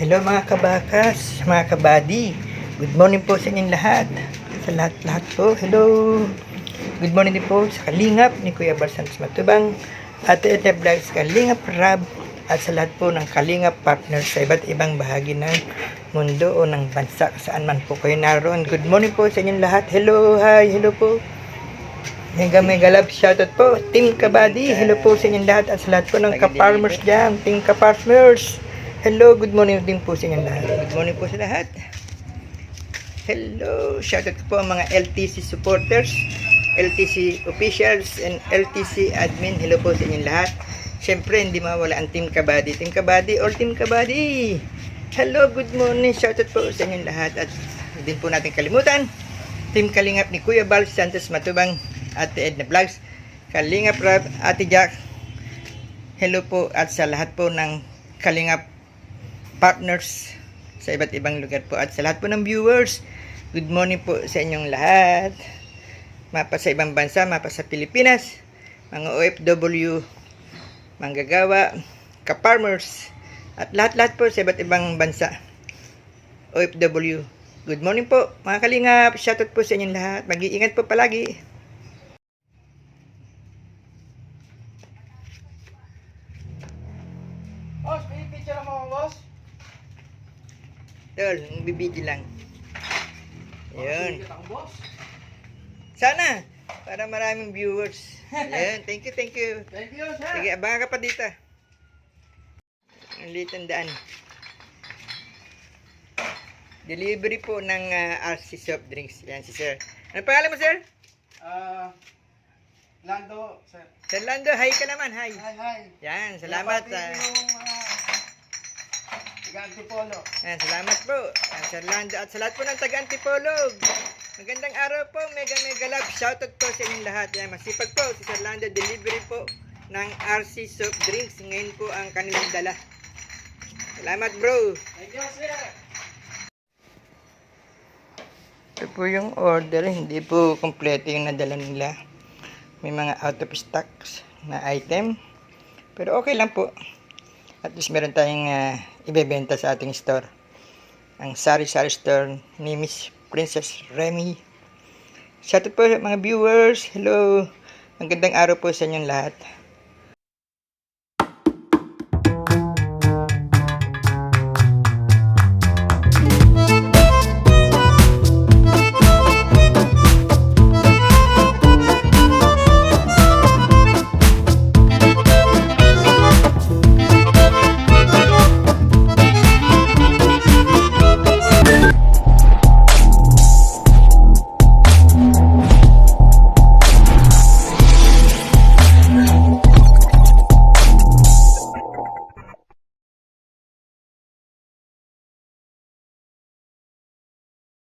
Hello mga kabakas, mga kabady. Good morning po sa inyong lahat. Sa lahat po, hello. Good morning din po sa Kalingap ni Kuya Bal Santos Matubang at Ete Vlogs Kalingap Rab at sa lahat po ng Kalingap partners sa iba't ibang bahagi ng mundo o ng bansa saan man po kayo naroon. Good morning po sa inyong lahat. Hello, hi, hello po. Mega love shoutout po Team Kabady. Hello po sa inyong lahat at sa lahat po ng ka-farmers dyan. Team ka-farmers. Hello, good morning din po sa inyong lahat. Good morning po sa lahat. Hello, shoutout po ang mga LTC supporters, LTC officials, and LTC admin. Hello po sa inyong lahat. Siyempre, hindi mawala ang Team Kabady. Team Kabady or Team Kabady. Hello, good morning. Shoutout po sa inyong lahat. At hindi po natin kalimutan, Team Kalingap ni Kuya Bal Santos Matubang, Ate Edna Vlogs, Kalingap Rab, Ate Jack. Hello po at sa lahat po ng Kalingap partners sa iba't ibang lugar po at sa lahat po ng viewers, good morning po sa inyong lahat, mapa sa ibang bansa, mapa sa Pilipinas, mga OFW, manggagawa, ka-farmers at lahat-lahat po sa iba't ibang bansa, OFW. Good morning po mga Kalingap, shoutout po sa inyong lahat, mag-iingat po palagi. Boss, may picture mo, boss? Tol, bibidyo lang. Ayun. Boss. Sana, para maraming viewers. Ayun, thank you, thank you. Thank you, sir. Sige, abangan ka pa dito. Ang litong daan. Delivery po ng RC soft drinks. Yan si sir. Ano pangalan mo, sir? Lando, sir. Sir Lando, hi ka naman, hi. Hi. Yan, salamat. Yung mga taga-Antipolo. Yan, salamat po. Yan, Sir Lando at sa lahat po ng taga-Antipolo. Magandang araw po, mega love. Shoutout po sa inyong lahat. Yan, masipag po si Sir Lando, delivery po ng RC soft drinks. Ngayon po ang kanilang dala. Salamat, bro. Thank you, sir. Ito po yung order, hindi po kompleto yung nadala nila. May mga out of stocks na item. Pero okay lang po. At least meron tayong ibebenta sa ating store. Ang sari-sari store ni Miss Princess Remy. Shoutout po mga viewers. Hello. Magandang araw po sa inyong lahat.